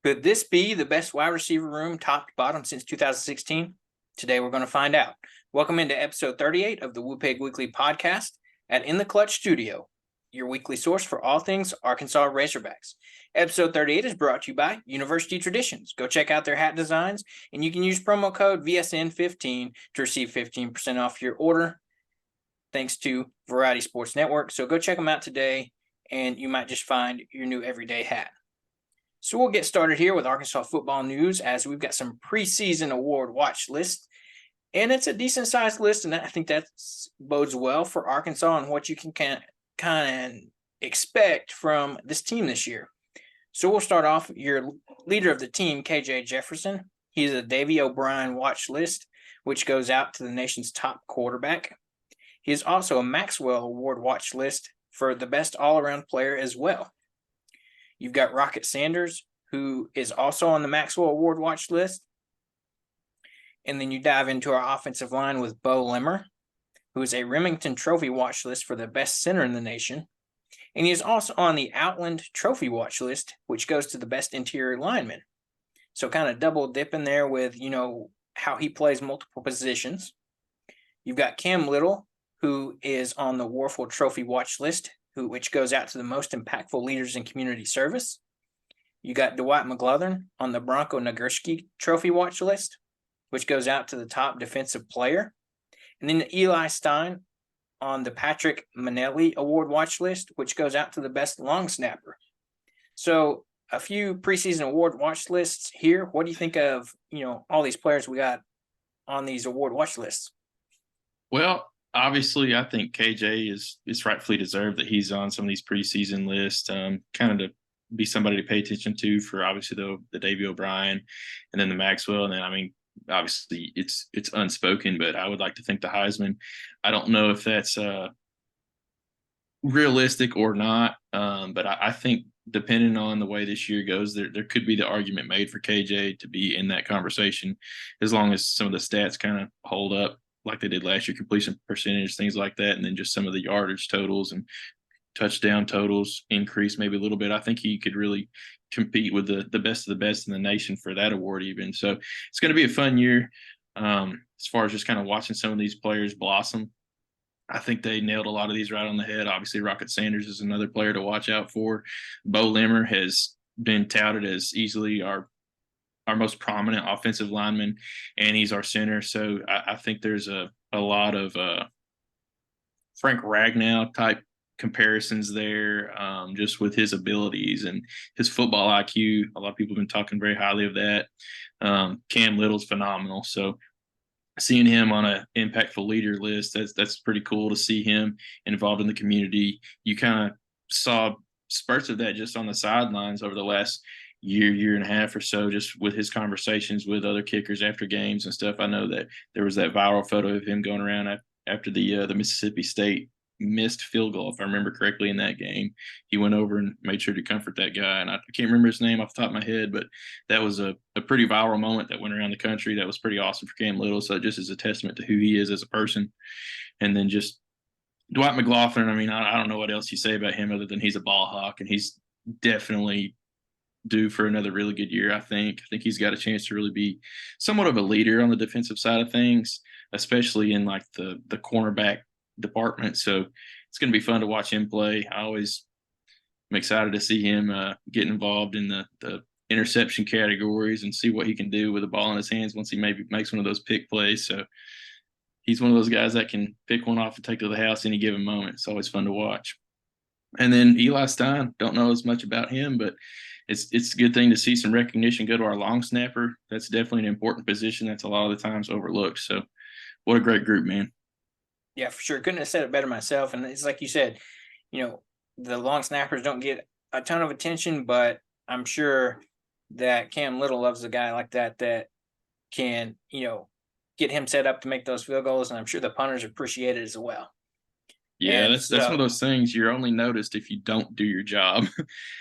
Could this be the best wide receiver room top to bottom since 2016? Today we're going to find out. Welcome into episode 38 of the Pig Weekly podcast at In the Clutch Studio, your weekly source for all things Arkansas Razorbacks. Episode 38 is brought to you by University Traditions. Go check out their hat designs, and you can use promo code VSN15 to receive 15% off your order, thanks to Variety Sports Network. So go check them out today, and you might just find your new everyday hat. So we'll get started here with Arkansas football news, as we've got some preseason award watch lists, and it's a decent sized list, and I think that bodes well for Arkansas and what you can kind of expect from this team this year. So we'll start off your leader of the team, KJ Jefferson. He's a Davey O'Brien watch list, which goes out to the nation's top quarterback. He is also a Maxwell Award watch list for the best all-around player as well. You've got Rocket Sanders, who is also on the Maxwell Award watch list. And then you dive into our offensive line with Bo Limmer, who is a Remington Trophy watch list for the best center in the nation. And he is also on the Outland Trophy watch list, which goes to the best interior lineman. So kind of double dipping there with, how he plays multiple positions. You've got Cam Little, who is on the Warfel Trophy watch list, which goes out to the most impactful leaders in community service. You got Dwight McGlothern on the Bronco Nagurski Trophy watch list, which goes out to the top defensive player. And then Eli Stein on the Patrick Manelli Award watch list, which goes out to the best long snapper. So a few preseason award watch lists here. What do you think of, all these players we got on these award watch lists? Well, obviously, I think KJ is rightfully deserved that he's on some of these preseason lists, kind of to be somebody to pay attention to for obviously the Davey O'Brien and then the Maxwell. And then, obviously it's unspoken, but I would like to think the Heisman. I don't know if that's realistic or not, but I think depending on the way this year goes, there could be the argument made for KJ to be in that conversation, as long as some of the stats kind of hold up like they did last year, completion percentage, things like that, and then just some of the yardage totals and touchdown totals increase maybe a little bit. I think he could really compete with the best of the best in the nation for that award even. So it's going to be a fun year as far as just kind of watching some of these players blossom. I think they nailed a lot of these right on the head. Obviously, Rocket Sanders is another player to watch out for. Bo Limmer has been touted as easily our most prominent offensive lineman, and he's our center. So I think there's a lot of Frank Ragnow type comparisons there, just with his abilities and his football IQ. A lot of people have been talking very highly of that. Cam Little's phenomenal. So seeing him on an impactful leader list, that's pretty cool to see him involved in the community. You kind of saw spurts of that just on the sidelines over the last year and a half or so, just with his conversations with other kickers after games and stuff. I know that there was that viral photo of him going around after the Mississippi State missed field goal, if I remember correctly, in that game. He went over and made sure to comfort that guy, and I can't remember his name off the top of my head, but that was a pretty viral moment that went around the country. That was pretty awesome for Cam Little. So just as a testament to who he is as a person. And then just Dwight McGlothern, I don't know what else you say about him other than he's a ball hawk, and he's definitely due for another really good year. I think he's got a chance to really be somewhat of a leader on the defensive side of things, especially in like the cornerback department. So it's going to be fun to watch him play. I'm excited to see him get involved in the interception categories and see what he can do with the ball in his hands once he maybe makes one of those pick plays. So he's one of those guys that can pick one off and take to the house any given moment. It's always fun to watch. And then Eli Stein, don't know as much about him, but it's a good thing to see some recognition go to our long snapper. That's definitely an important position that's a lot of the times overlooked. So what a great group, man. Yeah, for sure. Couldn't have said it better myself. And it's like you said, the long snappers don't get a ton of attention, but I'm sure that Cam Little loves a guy like that can, get him set up to make those field goals. And I'm sure the punters appreciate it as well. Yeah, that's one of those things you're only noticed if you don't do your job.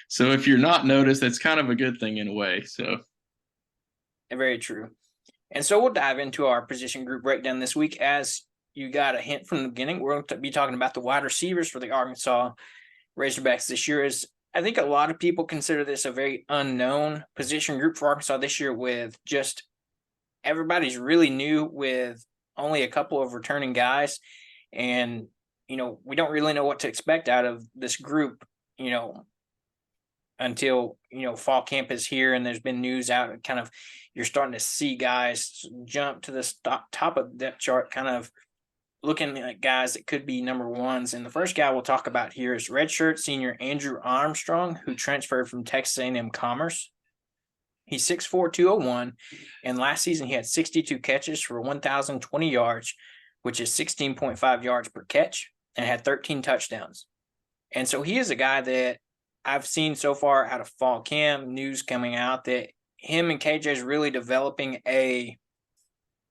So if you're not noticed, that's kind of a good thing in a way. So very true. And so we'll dive into our position group breakdown this week. As you got a hint from the beginning, we're going to be talking about the wide receivers for the Arkansas Razorbacks this year. As I think a lot of people consider this a very unknown position group for Arkansas this year, with just everybody's really new, with only a couple of returning guys. And, we don't really know what to expect out of this group, you know, until, fall camp is here and there's been news out, and kind of you're starting to see guys jump to the top of the depth chart, kind of looking at guys that could be number ones. And the first guy we'll talk about here is redshirt senior Andrew Armstrong, who transferred from Texas A&M Commerce. He's 6'4", 201, and last season he had 62 catches for 1,020 yards, which is 16.5 yards per catch, and had 13 touchdowns. And so he is a guy that I've seen so far out of fall camp, news coming out that him and KJ is really developing a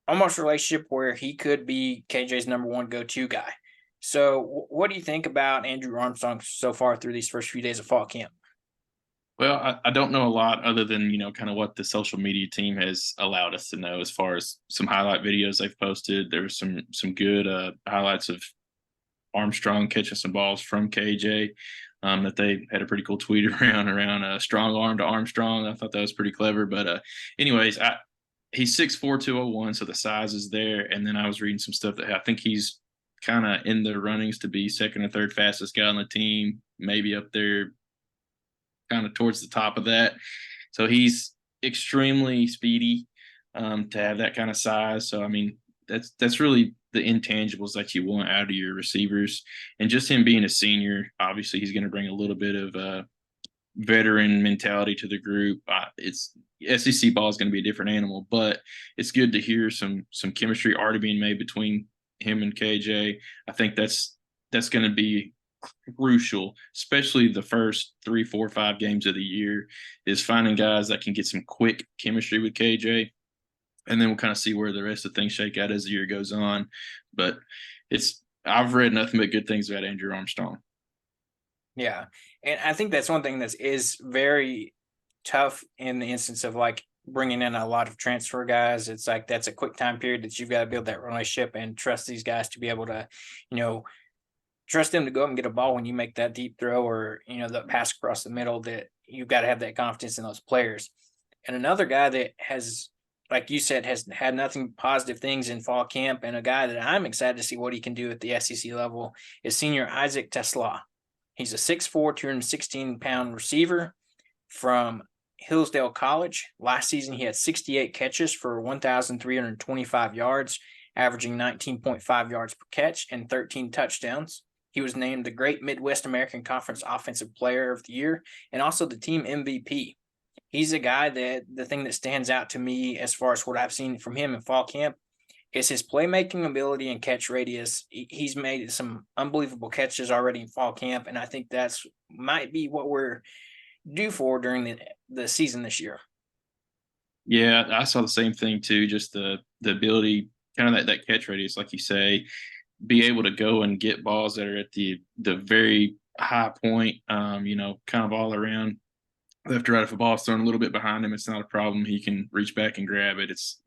almost relationship where he could be KJ's number one go-to guy. So what do you think about Andrew Armstrong so far through these first few days of fall camp? Well, I don't know a lot other than, kind of what the social media team has allowed us to know as far as some highlight videos they've posted. There was some good highlights of Armstrong catching some balls from KJ. That they had a pretty cool tweet around strong arm to Armstrong. I thought that was pretty clever. But anyways, he's 6'4", 201, so the size is there. And then I was reading some stuff that I think he's kind of in the runnings to be second or third fastest guy on the team, maybe up there kind of towards the top of that. So he's extremely speedy to have that kind of size. So, I mean, that's really the intangibles that you want out of your receivers. And just him being a senior, obviously he's going to bring a little bit of veteran mentality to the group. It's SEC ball is going to be a different animal, but it's good to hear some chemistry already being made between him and KJ. I think that's going to be crucial, especially the first 3, 4, 5 games of the year, is finding guys that can get some quick chemistry with KJ. And then we'll kind of see where the rest of things shake out as the year goes on. But I've read nothing but good things about Andrew Armstrong. Yeah. And I think that's one thing that is very tough in the instance of like bringing in a lot of transfer guys. It's like that's a quick time period that you've got to build that relationship and trust these guys to be able to, trust them to go up and get a ball when you make that deep throw or, the pass across the middle, that you've got to have that confidence in those players. And another guy that has, like you said, has had nothing positive things in fall camp, and a guy that I'm excited to see what he can do at the SEC level, is senior Isaac Tesla. He's a 6'4", 216-pound receiver from Hillsdale College. Last season, he had 68 catches for 1,325 yards, averaging 19.5 yards per catch and 13 touchdowns. He was named the Great Midwest American Conference Offensive Player of the Year and also the team MVP. He's a guy that the thing that stands out to me as far as what I've seen from him in fall camp is his playmaking ability and catch radius. He's made some unbelievable catches already in fall camp, and I think that's might be what we're due for during the season this year. Yeah, I saw the same thing too. Just the ability, kind of that catch radius, like you say, be able to go and get balls that are at the very high point. Kind of all around left to right. If a ball's thrown a little bit behind him, it's not a problem. He can reach back and grab it. It's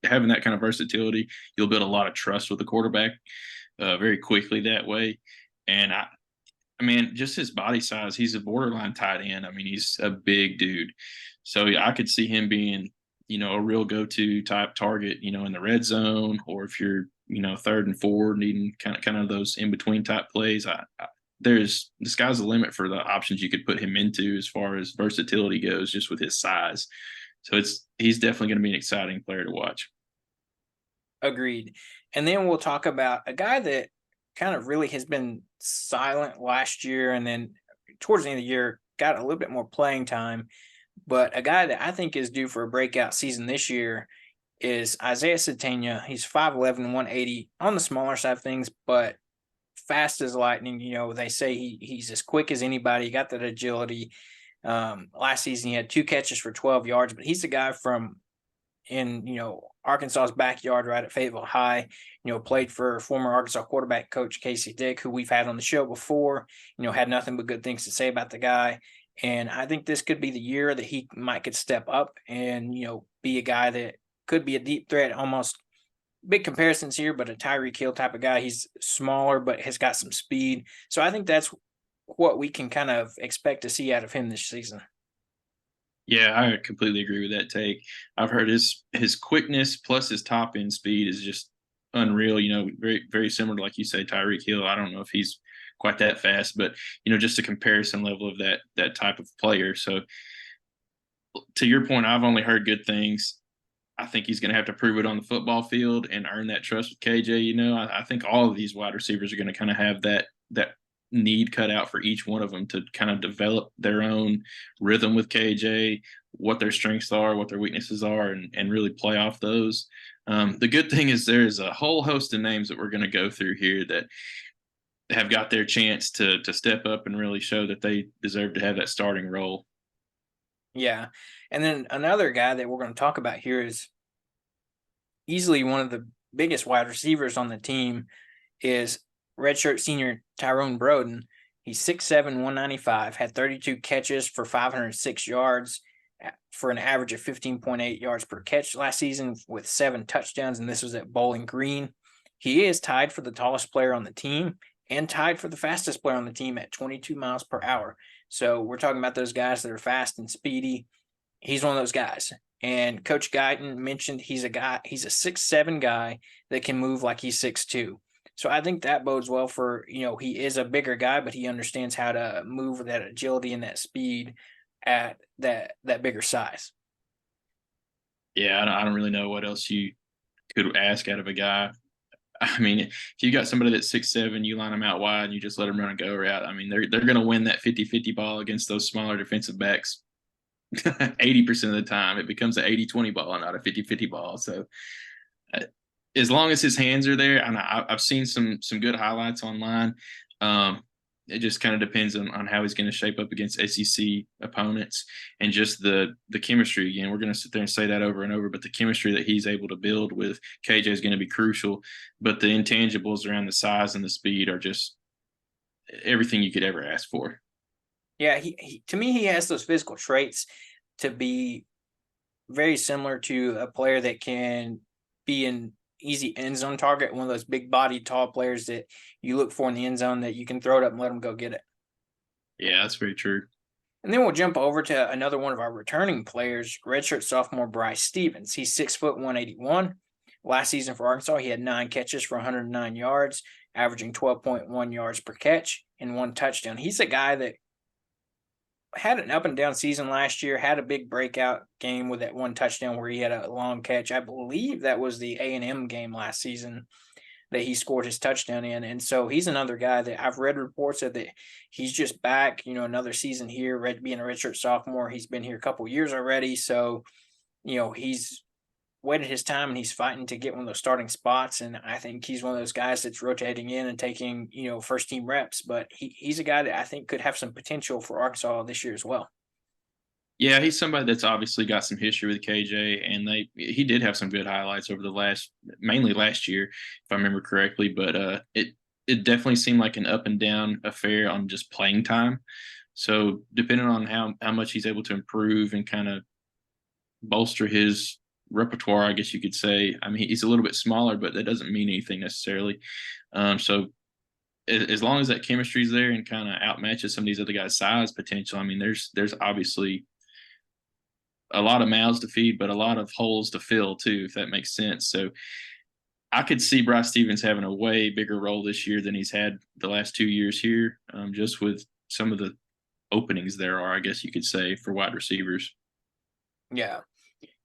having that kind of versatility, you'll build a lot of trust with the quarterback very quickly that way. And I mean, just his body size, he's a borderline tight end. I mean, he's a big dude. So I could see him being, a real go-to type target, in the red zone, or if you're, third and four, needing kind of those in-between type plays. The sky's the limit for the options you could put him into as far as versatility goes, just with his size. So he's definitely going to be an exciting player to watch. Agreed. And then we'll talk about a guy that kind of really has been silent last year, and then towards the end of the year got a little bit more playing time. But a guy that I think is due for a breakout season this year is Isaiah Satania. He's 5'11", 180, on the smaller side of things, but fast as lightning. They say he's as quick as anybody. He got that agility. Last season he had 2 catches for 12 yards, but he's the guy from Arkansas's backyard right at Fayetteville High. Played for former Arkansas quarterback coach Casey Dick, who we've had on the show before. Had nothing but good things to say about the guy. And I think this could be the year that he could step up and, be a guy that could be a deep threat, almost big comparisons here, but a Tyreek Hill type of guy. He's smaller, but has got some speed. So I think that's what we can kind of expect to see out of him this season. Yeah, I completely agree with that take. I've heard his quickness plus his top end speed is just unreal. Very very similar to, like you say, Tyreek Hill. I don't know if he's quite that fast, but just a comparison level of that type of player. So to your point, I've only heard good things. I think he's going to have to prove it on the football field and earn that trust with KJ. I think all of these wide receivers are going to kind of have that need cut out for each one of them to kind of develop their own rhythm with KJ, what their strengths are, what their weaknesses are, and really play off those. The good thing is there's a whole host of names that we're going to go through here that have got their chance to step up and really show that they deserve to have that starting role. Yeah. And then another guy that we're going to talk about here is easily one of the biggest wide receivers on the team is redshirt senior Tyrone Broden. He's 6'7", 195, had 32 catches for 506 yards for an average of 15.8 yards per catch last season with 7 touchdowns, and this was at Bowling Green. He is tied for the tallest player on the team and tied for the fastest player on the team at 22 miles per hour. So we're talking about those guys that are fast and speedy. He's one of those guys. And Coach Guyton mentioned he's a 6'7" guy that can move like he's 6'2". So I think that bodes well for, he is a bigger guy, but he understands how to move with that agility and that speed at that bigger size. Yeah, I don't really know what else you could ask out of a guy. I mean, if you got somebody that's 6'7", you line them out wide and you just let them run a go route. I mean, they're going to win that 50-50 ball against those smaller defensive backs 80% of the time. It becomes an 80-20 ball and not a 50-50 ball. So as long as his hands are there, and I've seen some good highlights online. It just kind of depends on how he's going to shape up against SEC opponents and just the chemistry. Again, we're going to sit there and say that over and over, but the chemistry that he's able to build with KJ is going to be crucial. But the intangibles around the size and the speed are just everything you could ever ask for. Yeah, he to me, he has those physical traits to be very similar to a player that can be an easy end zone target, one of those big body, tall players that you look for in the end zone that you can throw it up and let them go get it. Yeah, that's very true. And then we'll jump over to another one of our returning players, redshirt sophomore Bryce Stevens. He's 6', 181. Last season for Arkansas, he had 9 catches for 109 yards, averaging 12.1 yards per catch and 1 touchdown. He's a guy that had an up and down season last year, had a big breakout game with that 1 touchdown where he had a long catch. I believe that was the A&M game last season that he scored his touchdown in. And so he's another guy that I've read reports that he's just back, another season here, being a redshirt sophomore. He's been here a couple years already. So, he's waited his time and he's fighting to get one of those starting spots. And I think he's one of those guys that's rotating in and taking, first team reps. But he's a guy that I think could have some potential for Arkansas this year as well. Yeah, he's somebody that's obviously got some history with KJ, and he did have some good highlights over mainly last year, if I remember correctly. But it definitely seemed like an up and down affair on just playing time. So depending on how much he's able to improve and kind of bolster his repertoire, I guess you could say. I mean, he's a little bit smaller, but that doesn't mean anything necessarily. So as long as that chemistry is there and kind of outmatches some of these other guys' size potential, I mean, there's obviously a lot of mouths to feed, but a lot of holes to fill too, if that makes sense. So I could see Bryce Stevens having a way bigger role this year than he's had the last 2 years here, just with some of the openings there are, I guess you could say, for wide receivers. Yeah.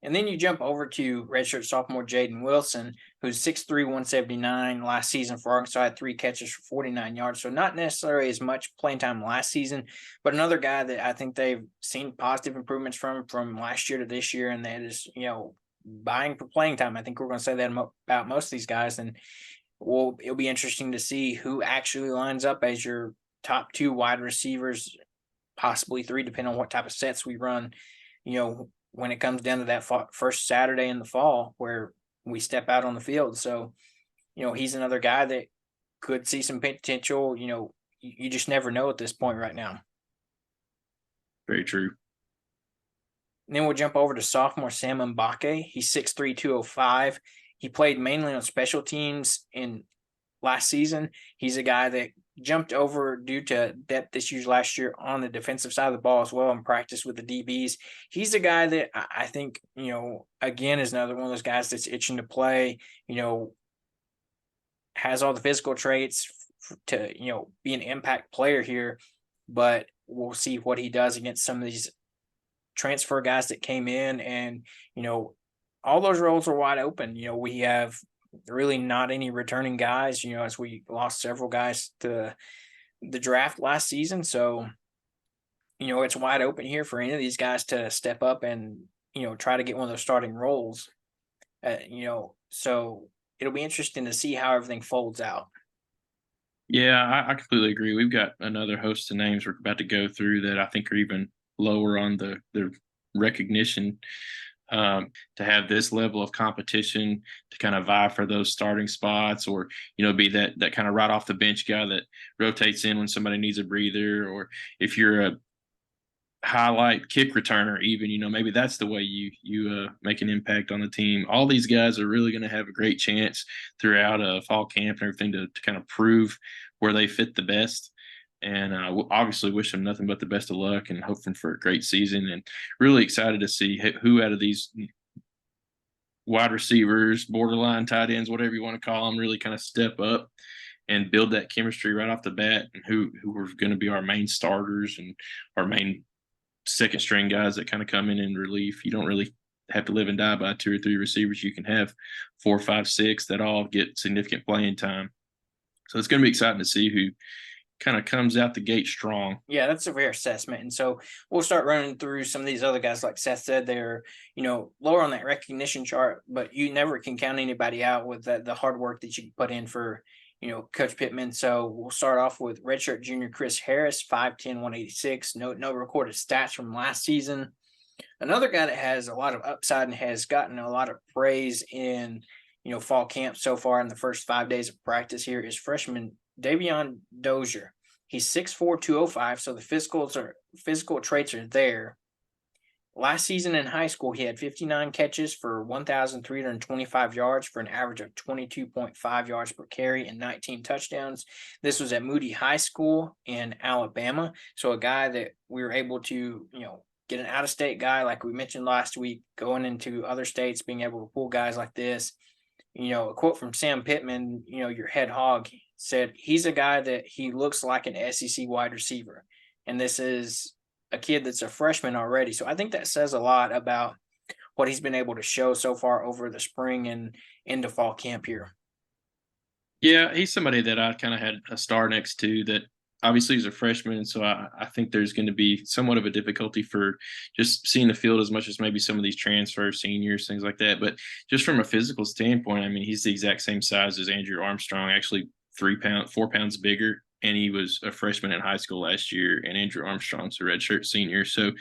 And then you jump over to redshirt sophomore Jaden Wilson, who's 6'3", 179. Last season for Arkansas, had 3 catches for 49 yards. So not necessarily as much playing time last season, but another guy that I think they've seen positive improvements from last year to this year, and that is, buying for playing time. I think we're going to say that about most of these guys, and it'll be interesting to see who actually lines up as your top 2 wide receivers, possibly 3, depending on what type of sets we run, when it comes down to that first Saturday in the fall where we step out on the field. So, he's another guy that could see some potential. You just never know at this point right now. Very true. And then we'll jump over to sophomore Sam Mbake. He's 6'3", 205. He played mainly on special teams in last season. He's a guy that jumped over due to depth issues last year on the defensive side of the ball as well and practice with the DBs. He's a guy that I think, again, is another one of those guys that's itching to play, has all the physical traits to, be an impact player here, but we'll see what he does against some of these transfer guys that came in and, all those roles are wide open. We have really not any returning guys, as we lost several guys to the draft last season. So, it's wide open here for any of these guys to step up and, try to get one of those starting roles. So it'll be interesting to see how everything folds out. Yeah, I completely agree. We've got another host of names we're about to go through that I think are even lower on the recognition. To have this level of competition to kind of vie for those starting spots, or be that kind of right off the bench guy that rotates in when somebody needs a breather, or if you're a highlight kick returner, even maybe that's the way you make an impact on the team. All these guys are really going to have a great chance throughout fall camp and everything to kind of prove where they fit the best. And obviously wish them nothing but the best of luck and hoping for a great season. And really excited to see who out of these wide receivers, borderline tight ends, whatever you want to call them, really kind of step up and build that chemistry right off the bat, and who are going to be our main starters and our main second string guys that kind of come in relief. You don't really have to live and die by 2 or 3 receivers. You can have 4, 5, 6 that all get significant playing time. So it's going to be exciting to see who kind of comes out the gate strong. Yeah, that's a fair assessment. And so we'll start running through some of these other guys. Like Seth said, they're, lower on that recognition chart, but you never can count anybody out with the hard work that you put in for, Coach Pittman. So we'll start off with redshirt junior Chris Harris, 5'10", 186. No recorded stats from last season. Another guy that has a lot of upside and has gotten a lot of praise in, fall camp so far in the first 5 days of practice here is freshman Davion Dozier. He's 6'4", 205, so the physical traits are there. Last season in high school, he had 59 catches for 1,325 yards for an average of 22.5 yards per carry and 19 touchdowns. This was at Moody High School in Alabama. So a guy that we were able to, get an out-of-state guy, like we mentioned last week, going into other states, being able to pull guys like this. A quote from Sam Pittman, your head hog, said he's a guy that he looks like an SEC wide receiver. And this is a kid that's a freshman already. So I think that says a lot about what he's been able to show so far over the spring and into fall camp here. Yeah, he's somebody that I kind of had a star next to that. Obviously he's a freshman, so I think there's going to be somewhat of a difficulty for just seeing the field as much as maybe some of these transfer seniors, things like that. But just from a physical standpoint, I mean, he's the exact same size as Andrew Armstrong, actually 4 pounds bigger. And he was a freshman in high school last year, and Andrew Armstrong's a redshirt senior. So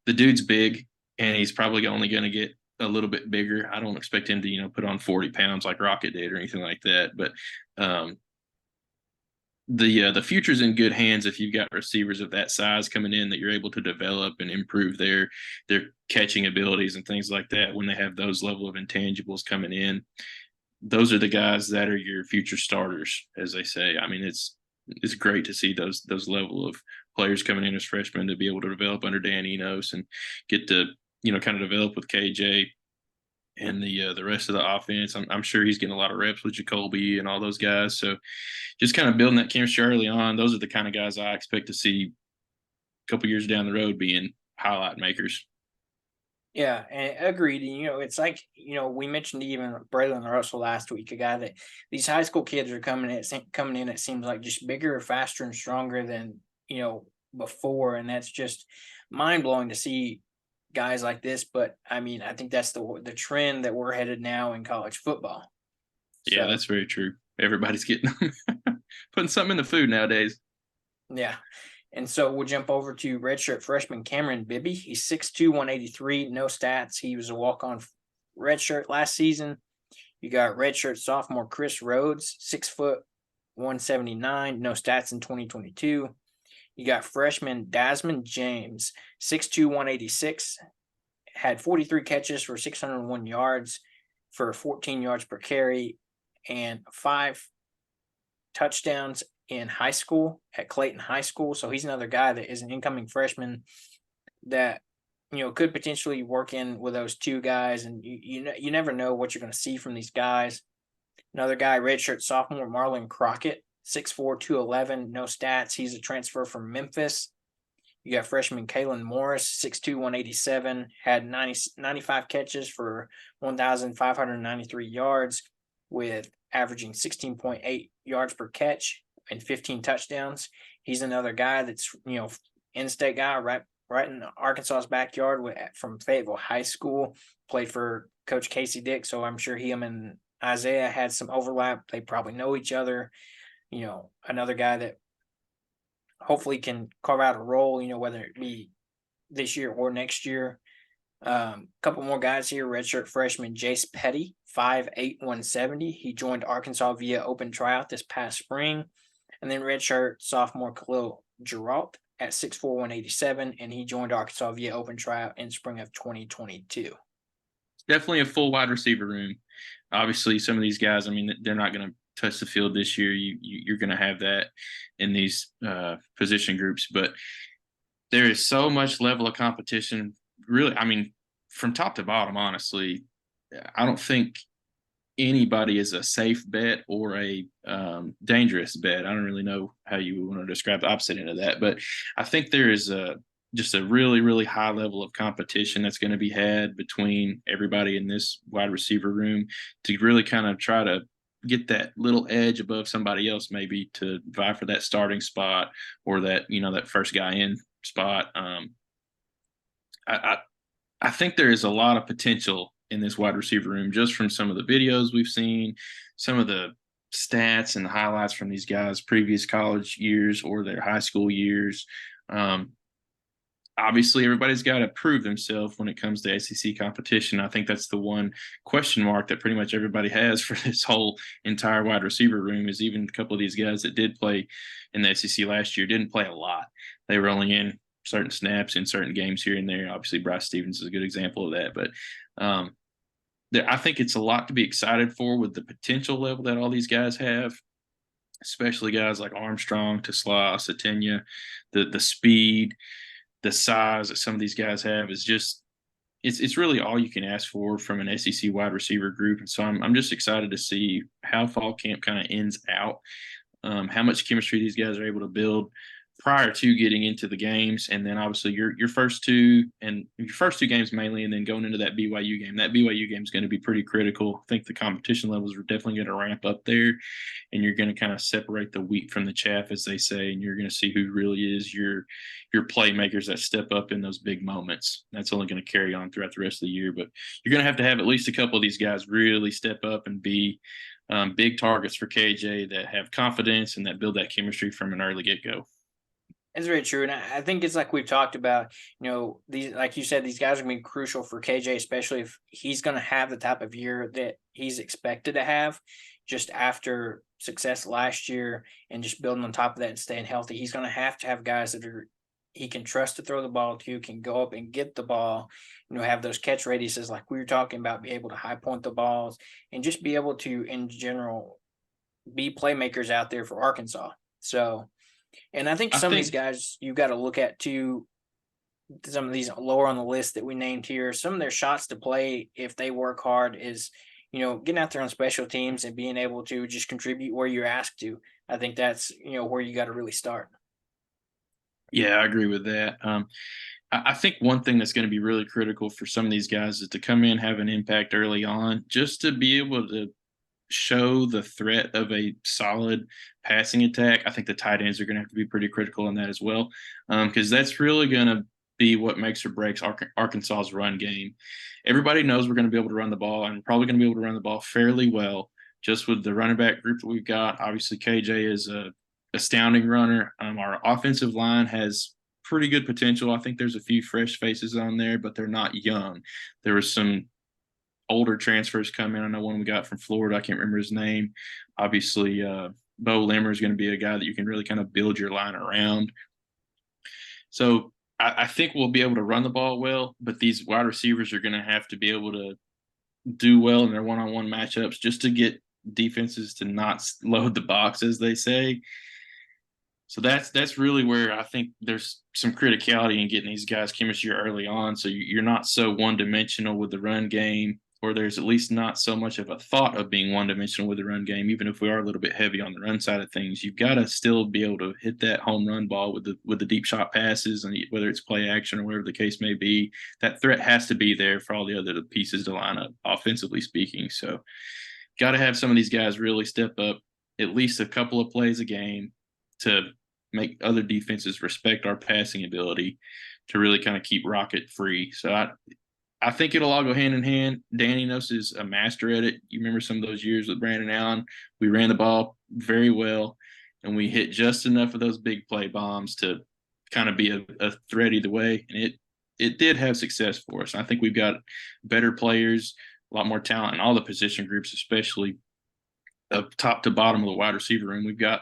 the dude's big, and he's probably only going to get a little bit bigger. I don't expect him to, put on 40 pounds like Rocket did or anything like that. But the future's in good hands if you've got receivers of that size coming in that you're able to develop and improve their catching abilities and things like that. When they have those level of intangibles coming in, those are the guys that are your future starters, as they say. I mean, it's great to see those level of players coming in as freshmen to be able to develop under Dan Enos and get to kind of develop with KJ and the rest of the offense. I'm sure he's getting a lot of reps with Jacoby and all those guys. So just kind of building that chemistry early on. Those are the kind of guys I expect to see a couple years down the road being highlight makers. Yeah, and agreed. It's like, we mentioned even Braylon Russell last week, a guy that these high school kids are coming in, it seems like just bigger, faster, and stronger than, before. And that's just mind blowing to see guys like this. But I mean, I think that's the trend that we're headed now in college football. Yeah, that's very true. Everybody's getting putting something in the food nowadays. Yeah. And so we'll jump over to redshirt freshman Cameron Bibby. He's 6'2", 183, no stats. He was a walk-on redshirt last season. You got redshirt sophomore Chris Rhodes, 6 foot, 179, no stats in 2022. You got freshman Desmond James, 6'2", 186, had 43 catches for 601 yards for 14 yards per carry and 5 touchdowns in high school at Clayton High School. So he's another guy that is an incoming freshman that could potentially work in with those two guys, and you never know what you're going to see from these guys. Another guy, redshirt sophomore Marlon Crockett, 6'4", 211, no stats. He's a transfer from Memphis. You got freshman Kalen Morris, 6'2", 187, had 95 catches for 1,593 yards, with averaging 16.8 yards per catch and 15 touchdowns. He's another guy that's in-state guy, right in Arkansas's backyard from Fayetteville High School. Played for Coach Casey Dick, so I'm sure him and Isaiah had some overlap. They probably know each other. Another guy that hopefully can carve out a role, whether it be this year or next year. Couple more guys here. Redshirt freshman Jace Petty, 5'8", 170. He joined Arkansas via open tryout this past spring. And then redshirt sophomore Khalil Giroux at 6'4", 187, and he joined Arkansas via open tryout in spring of 2022. Definitely a full wide receiver room. Obviously, some of these guys, I mean, they're not going to touch the field this year. You're going to have that in these position groups, but there is so much level of competition. Really, I mean, from top to bottom, honestly, I don't think anybody is a safe bet or a dangerous bet. I don't really know how you want to describe the opposite end of that, but I think there is just a really, really high level of competition that's going to be had between everybody in this wide receiver room to really kind of try to get that little edge above somebody else, maybe to vie for that starting spot or that, that first guy in spot. I think there is a lot of potential in this wide receiver room just from some of the videos we've seen, some of the stats and the highlights from these guys' previous college years or their high school years. Obviously, everybody's got to prove themselves when it comes to SEC competition. I think that's the one question mark that pretty much everybody has for this whole entire wide receiver room is even a couple of these guys that did play in the SEC last year didn't play a lot. They were only in certain snaps in certain games here and there. Obviously, Bryce Stevens is a good example of that. But I think it's a lot to be excited for with the potential level that all these guys have, especially guys like Armstrong, Tesla, Satenya, the speed, the size that some of these guys have is just it's really all you can ask for from an SEC wide receiver group. And so I'm just excited to see how fall camp kind of ends out, how much chemistry these guys are able to build prior to getting into the games, and then obviously your first two games mainly, and then going into that BYU game. That BYU game is going to be pretty critical. I think the competition levels are definitely going to ramp up there, and you're going to kind of separate the wheat from the chaff, as they say, and you're going to see who really is your playmakers that step up in those big moments. That's only going to carry on throughout the rest of the year, but you're going to have at least a couple of these guys really step up and be big targets for KJ that have confidence and that build that chemistry from an early get-go. It's very true. And I think it's like we've talked about, these, like you said, these guys are going to be crucial for KJ, especially if he's going to have the type of year that he's expected to have just after success last year and just building on top of that and staying healthy. He's going to have guys that he can trust to throw the ball to, can go up and get the ball, have those catch radiuses like we were talking about, be able to high point the balls and just be able to, in general, be playmakers out there for Arkansas. So, and I think some of these guys you've got to look at too, some of these lower on the list that we named here, some of their shots to play if they work hard is, getting out there on special teams and being able to just contribute where you're asked to. I think that's, where you got to really start. Yeah, I agree with that. I think one thing that's going to be really critical for some of these guys is to come in, have an impact early on, just to be able to show the threat of a solid passing attack. I think the tight ends are going to have to be pretty critical in that as well, because that's really going to be what makes or breaks Arkansas's run game. Everybody knows we're going to be able to run the ball, and probably going to be able to run the ball fairly well just with the running back group that we've got. Obviously, KJ is a astounding runner. Our offensive line has pretty good potential. I think there's a few fresh faces on there, but they're not young. There was some older transfers come in. I know one we got from Florida. I can't remember his name. Obviously, Bo Limmer is going to be a guy that you can really kind of build your line around. So I think we'll be able to run the ball well, but these wide receivers are going to have to be able to do well in their one-on-one matchups just to get defenses to not load the box, as they say. So that's really where I think there's some criticality in getting these guys chemistry early on. So you're not so one dimensional with the run game, or there's at least not so much of a thought of being one dimensional with the run game. Even if we are a little bit heavy on the run side of things, you've got to still be able to hit that home run ball with the deep shot passes, and whether it's play action or whatever the case may be, that threat has to be there for all the other pieces to line up, offensively speaking. So got to have some of these guys really step up at least a couple of plays a game to make other defenses respect our passing ability to really kind of keep Rocket free. So I think it'll all go hand in hand. Dan Enos is a master at it. You remember some of those years with Brandon Allen? We ran the ball very well, and we hit just enough of those big play bombs to kind of be a threat either way. And it did have success for us. I think we've got better players, a lot more talent in all the position groups, especially top to bottom of the wide receiver room. We've got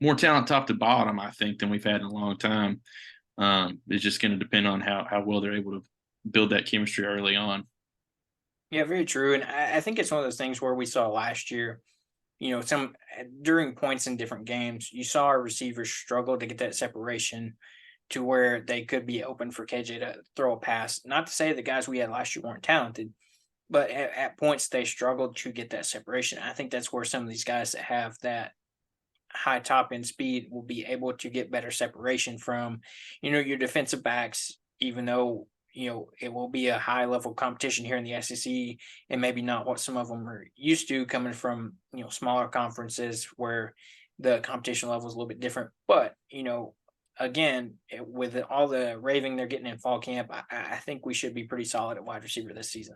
more talent top to bottom, I think, than we've had in a long time. It's just going to depend on how well they're able to build that chemistry early on. Yeah, very true. And I think it's one of those things where we saw last year, some during points in different games, you saw our receivers struggle to get that separation to where they could be open for KJ to throw a pass. Not to say the guys we had last year weren't talented, but at points they struggled to get that separation. I think that's where some of these guys that have that high top end speed will be able to get better separation from, your defensive backs, even though, it will be a high level competition here in the SEC and maybe not what some of them are used to coming from, smaller conferences where the competition level is a little bit different. But, again, with all the raving they're getting in fall camp, I think we should be pretty solid at wide receiver this season.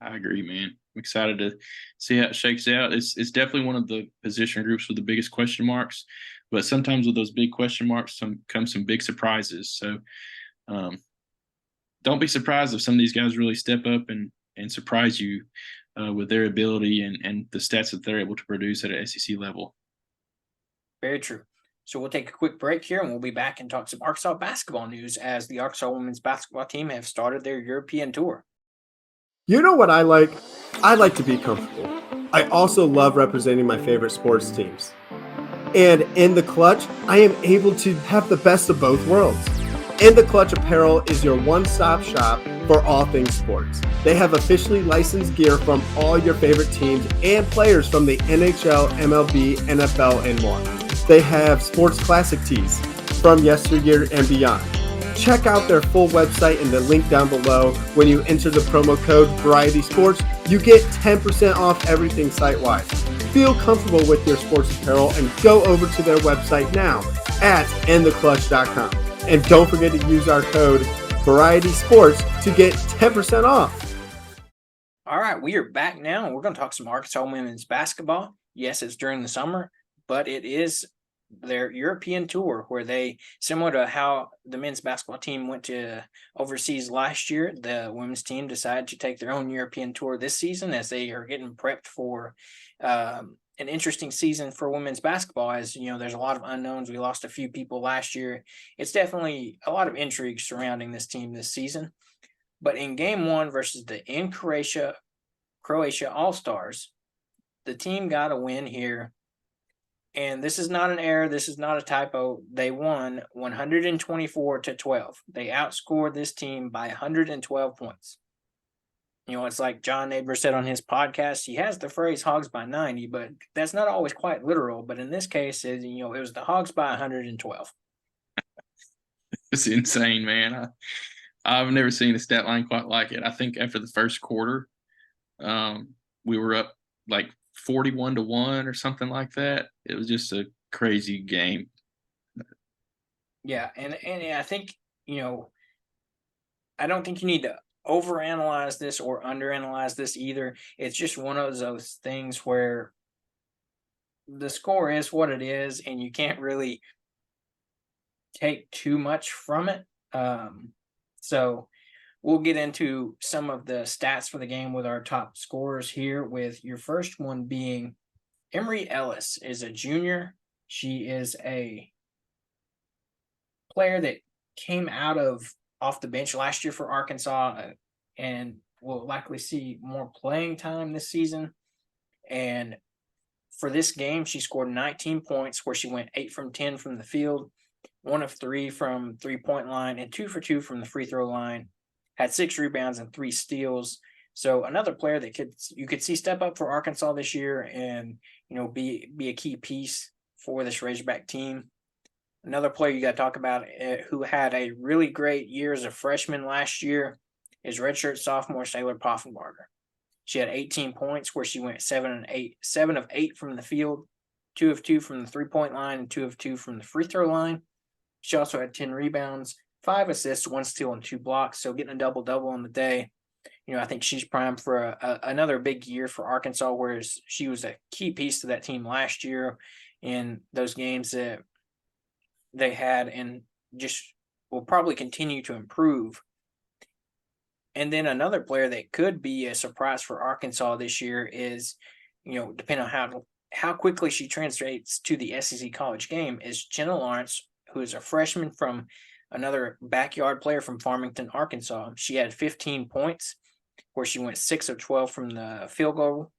I agree, man. I'm excited to see how it shakes out. It's definitely one of the position groups with the biggest question marks, but sometimes with those big question marks come some big surprises. So don't be surprised if some of these guys really step up and surprise you with their ability and the stats that they're able to produce at an SEC level. Very true. So we'll take a quick break here and we'll be back and talk some Arkansas basketball news as the Arkansas women's basketball team have started their European tour. You know what I like? I like to be comfortable. I also love representing my favorite sports teams. And in the Clutch, I am able to have the best of both worlds. In the Clutch Apparel is your one-stop shop for all things sports. They have officially licensed gear from all your favorite teams and players from the NHL, MLB, NFL, and more. They have sports classic tees from yesteryear and beyond. Check out their full website in the link down below. When you enter the promo code Variety Sports, you get 10% off everything site-wide. Feel comfortable with your sports apparel and go over to their website now at intheclutch.com. And don't forget to use our code Variety Sports to get 10% off. All right, we are back now, and we're going to talk some Arkansas women's basketball. Yes, it's during the summer, but it is their European tour where they, similar to how the men's basketball team went to overseas last year, the women's team decided to take their own European tour this season as they are getting prepped for an interesting season for women's basketball. As there's a lot of unknowns. We lost a few people last year. It's definitely a lot of intrigue surrounding this team this season. But in game one versus the in Croatia All-Stars, the team got a win here. And this is not an error. This is not a typo. They won 124-12. They outscored this team by 112 points. It's like John Neighbor said on his podcast. He has the phrase "Hogs by 90," but that's not always quite literal. But in this case, it was the Hogs by 112. It's insane, man. I've never seen a stat line quite like it. I think after the first quarter, we were up like 41-1 or something like that. It was just a crazy game. Yeah, and I think, I don't think you need to overanalyze this or underanalyze this either. It's just one of those things where the score is what it is, and you can't really take too much from it. So we'll get into some of the stats for the game with our top scorers here, with your first one being Emery Ellis is a junior. She is a player that came off the bench last year for Arkansas and will likely see more playing time this season. And For this game, she scored 19 points, where she went 8 from 10 from the field, 1 of 3 from 3-point line, and 2 for 2 from the free throw line. Had 6 rebounds and 3 steals. So another player that you could see step up for Arkansas this year and be a key piece for this Razorback team. Another player you got to talk about who had a really great year as a freshman last year is redshirt sophomore Sailor Poffenbarger. She had 18 points, where she went 7 of 8 from the field, 2 of 2 from the 3-point line, and 2 of 2 from the free throw line. She also had 10 rebounds, 5 assists, 1 steal, and 2 blocks. So getting a double-double on the day. I think she's primed for another big year for Arkansas, whereas she was a key piece to that team last year in those games that they had, and just will probably continue to improve. And then another player that could be a surprise for Arkansas this year is, depending on how quickly she translates to the SEC college game, is Jenna Lawrence, who is a freshman from another backyard player from Farmington, Arkansas. She had 15 points, where she went 6 of 12 from the field goal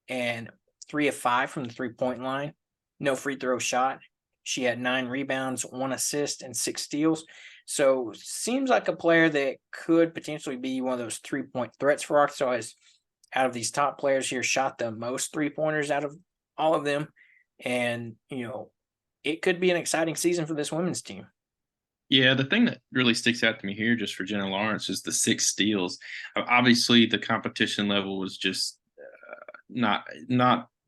and 3 of 5 from the 3-point line. No free throw shot. She had 9 rebounds, 1 assist, and 6 steals. So seems like a player that could potentially be one of those 3-point threats for Arkansas. As out of these top players here, shot the most 3-pointers out of all of them. And, it could be an exciting season for this women's team. Yeah, the thing that really sticks out to me here, just for Jenna Lawrence, is the 6 steals. Obviously, the competition level was just not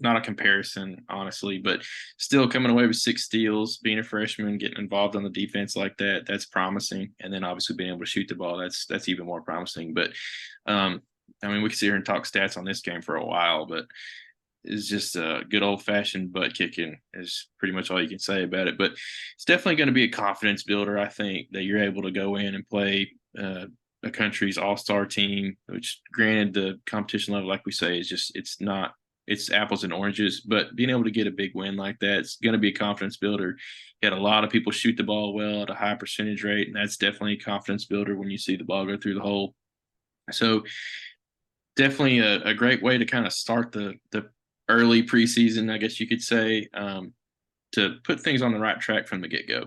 a comparison, honestly, but still coming away with 6 steals, being a freshman, getting involved on the defense like that, that's promising. And then obviously being able to shoot the ball, that's even more promising. But we could sit here and talk stats on this game for a while, but it's just a good old-fashioned butt kicking is pretty much all you can say about it. But it's definitely going to be a confidence builder, I think, that you're able to go in and play a country's all-star team, which granted the competition level, like we say, is just it's apples and oranges, but being able to get a big win like that, it's going to be a confidence builder. You had a lot of people shoot the ball well at a high percentage rate, and that's definitely a confidence builder when you see the ball go through the hole. So definitely a great way to kind of start the early preseason, I guess you could say, to put things on the right track from the get-go.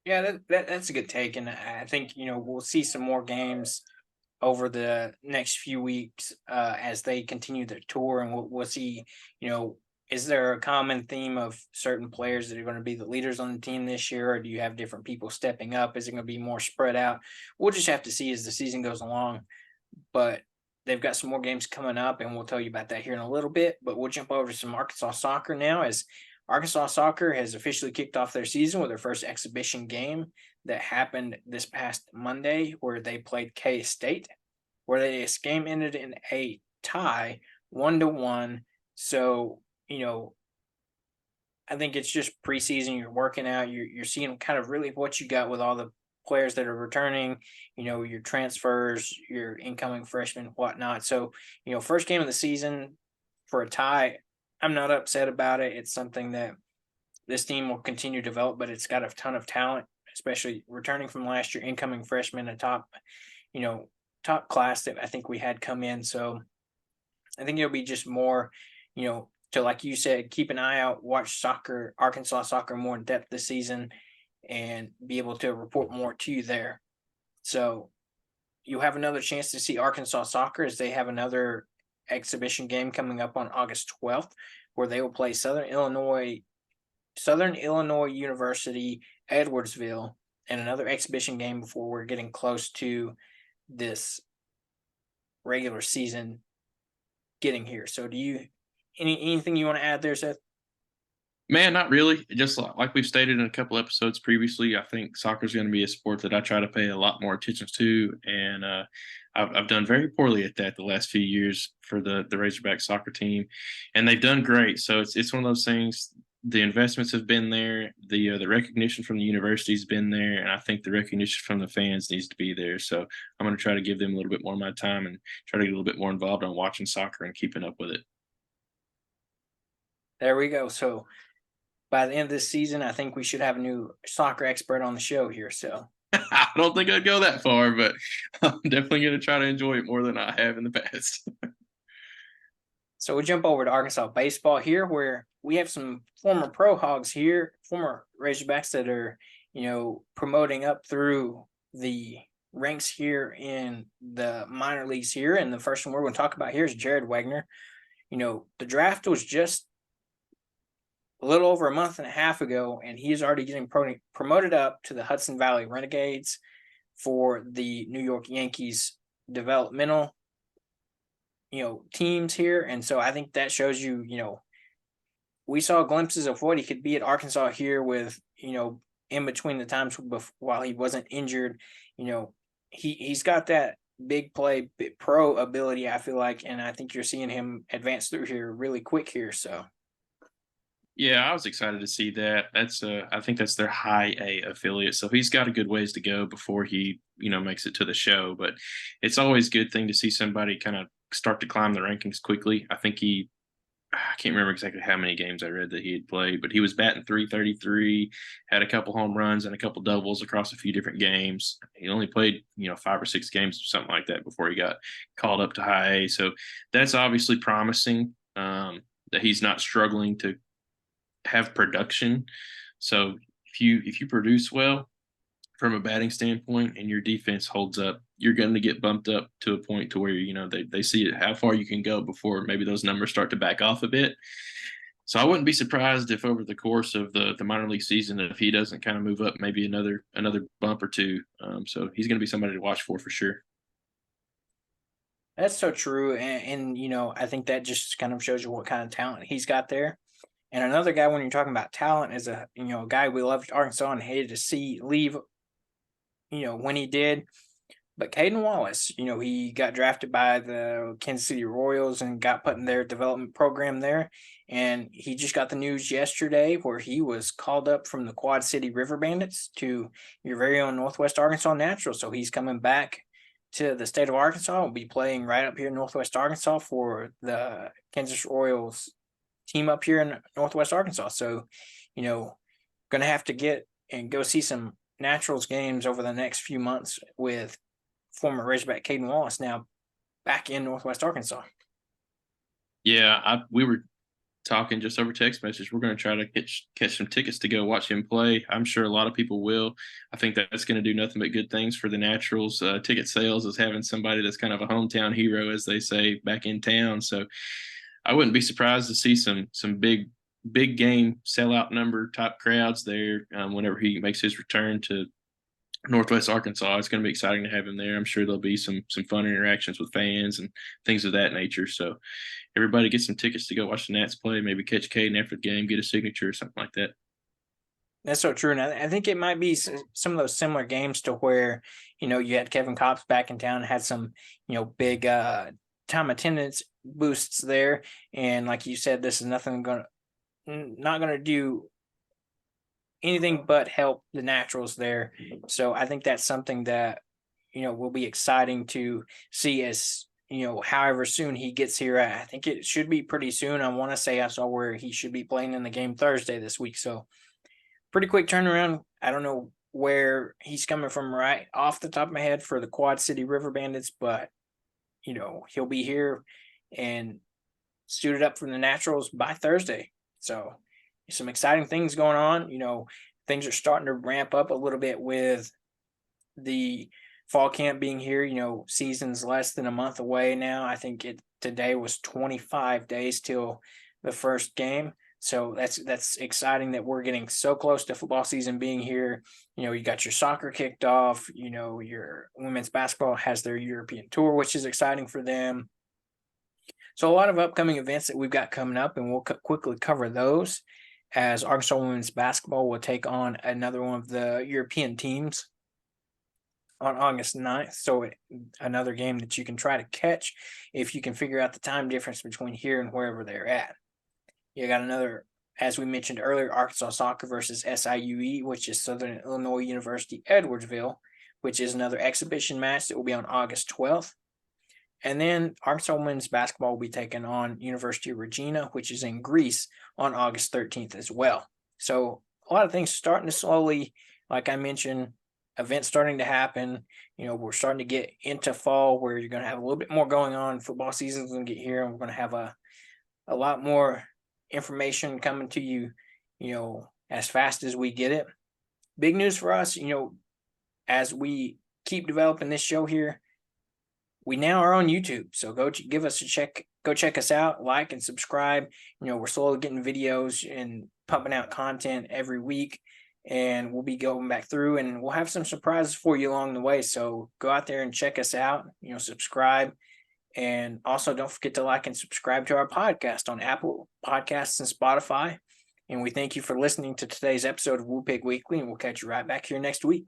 Yeah, that's a good take, and I think we'll see some more games over the next few weeks as they continue their tour, and we'll see. Is there a common theme of certain players that are going to be the leaders on the team this year, or do you have different people stepping up? Is it going to be more spread out? We'll just have to see as the season goes along. But they've got some more games coming up, and we'll tell you about that here in a little bit. But we'll jump over to some Arkansas soccer now, as Arkansas soccer has officially kicked off their season with their first exhibition game that happened this past Monday, where they played K-State, where this game ended in a tie, 1-1. So, I think it's just preseason. You're working out. You're seeing kind of really what you got with all the players that are returning, your transfers, your incoming freshmen, whatnot. So, first game of the season for a tie, I'm not upset about it. It's something that this team will continue to develop, but it's got a ton of talent, especially returning from last year, incoming freshmen, a top class that I think we had come in. So I think it'll be just more, to, like you said, keep an eye out, watch Arkansas soccer more in depth this season, and be able to report more to you there. So you'll have another chance to see Arkansas soccer as they have another exhibition game coming up on August 12th, where they will play Southern Illinois University, Edwardsville, and another exhibition game before we're getting close to this regular season getting here. So do you anything you want to add there, Seth? Man, not really. Just like we've stated in a couple episodes previously, I think soccer is going to be a sport that I try to pay a lot more attention to, and I've done very poorly at that the last few years for the Razorback soccer team, and they've done great. So it's one of those things. The investments have been there, the recognition from the university has been there, and I think the recognition from the fans needs to be there. So I'm going to try to give them a little bit more of my time and try to get a little bit more involved on watching soccer and keeping up with it. There we go. So by the end of this season, I think we should have a new soccer expert on the show here. So I don't think I'd go that far, but I'm definitely going to try to enjoy it more than I have in the past. So we'll jump over to Arkansas baseball here, where we have some former pro hogs here, former Razorbacks that are, promoting up through the ranks here in the minor leagues here. And the first one we're going to talk about here is Jared Wagner. The draft was just a little over a month and a half ago, and he's already getting promoted up to the Hudson Valley Renegades for the New York Yankees developmental teams here. And so I think that shows you, we saw glimpses of what he could be at Arkansas here with, in between the times while he wasn't injured. He's got that big play pro ability, I feel like, and I think you're seeing him advance through here really quick here. So Yeah, I was excited to see that. I think that's their high A affiliate. So he's got a good ways to go before he, makes it to the show. But it's always a good thing to see somebody kind of start to climb the rankings quickly. I think I can't remember exactly how many games I read that he had played, but he was batting 333, had a couple home runs and a couple doubles across a few different games. He only played, 5 or 6 games or something like that before he got called up to high A. So that's obviously promising, that he's not struggling to have production. So if you produce well from a batting standpoint and your defense holds up, you're going to get bumped up to a point to where they see it, how far you can go before maybe those numbers start to back off a bit. So I wouldn't be surprised if over the course of the minor league season, if he doesn't kind of move up maybe another bump or two. So he's going to be somebody to watch for sure. that's so true. And I think that just kind of shows you what kind of talent he's got there. And another guy, when you're talking about talent, is a guy we loved Arkansas and hated to see leave, when he did. But Caden Wallace, he got drafted by the Kansas City Royals and got put in their development program there. And he just got the news yesterday where he was called up from the Quad City River Bandits to your very own Northwest Arkansas Naturals. So he's coming back to the state of Arkansas. Will be playing right up here in Northwest Arkansas for the Kansas Royals team up here in Northwest Arkansas. So, going to have to get and go see some Naturals games over the next few months with former Razorback Caden Wallace now back in Northwest Arkansas. Yeah, we were talking just over text message. We're going to try to catch some tickets to go watch him play. I'm sure a lot of people will. I think that's going to do nothing but good things for the Naturals. Ticket sales is having somebody that's kind of a hometown hero, as they say, back in town. So I wouldn't be surprised to see some big game sellout number type crowds there whenever he makes his return to Northwest Arkansas. It's going to be exciting to have him there. I'm sure there'll be some fun interactions with fans and things of that nature. So everybody get some tickets to go watch the Nats play, maybe catch Caden after the game, get a signature or something like that. That's so true. And I think it might be some of those similar games to where, you had Kevin Kopps back in town, had some, big time attendance boosts there. And like you said, this is not going to do anything but help the Naturals there. So I think that's something that, will be exciting to see as, however soon he gets here. I think it should be pretty soon. I want to say I saw where he should be playing in the game Thursday this week. So pretty quick turnaround. I don't know where he's coming from right off the top of my head for the Quad City River Bandits, but, he'll be here and suited up for the Naturals by Thursday. So some exciting things going on. Things are starting to ramp up a little bit with the fall camp being here. Season's less than a month away now. I think today was 25 days till the first game. So that's exciting that we're getting so close to football season being here. You got your soccer kicked off. Your women's basketball has their European tour, which is exciting for them. So a lot of upcoming events that we've got coming up, and we'll quickly cover those as Arkansas women's basketball will take on another one of the European teams on August 9th. So another game that you can try to catch if you can figure out the time difference between here and wherever they're at. You got another, as we mentioned earlier, Arkansas soccer versus SIUE, which is Southern Illinois University Edwardsville, which is another exhibition match that will be on August 12th. And then Arkansas women's basketball will be taking on University of Regina, which is in Greece, on August 13th as well. So a lot of things starting to slowly, like I mentioned, events starting to happen. We're starting to get into fall where you're going to have a little bit more going on. Football season's going to get here, and we're going to have a a lot more information coming to you, as fast as we get it. Big news for us, as we keep developing this show here, we now are on YouTube. So give us a check. Go check us out, like and subscribe. We're slowly getting videos and pumping out content every week, and we'll be going back through and we'll have some surprises for you along the way. So go out there and check us out, subscribe. And also don't forget to like and subscribe to our podcast on Apple Podcasts and Spotify. And we thank you for listening to today's episode of Woo Pig Weekly, and we'll catch you right back here next week.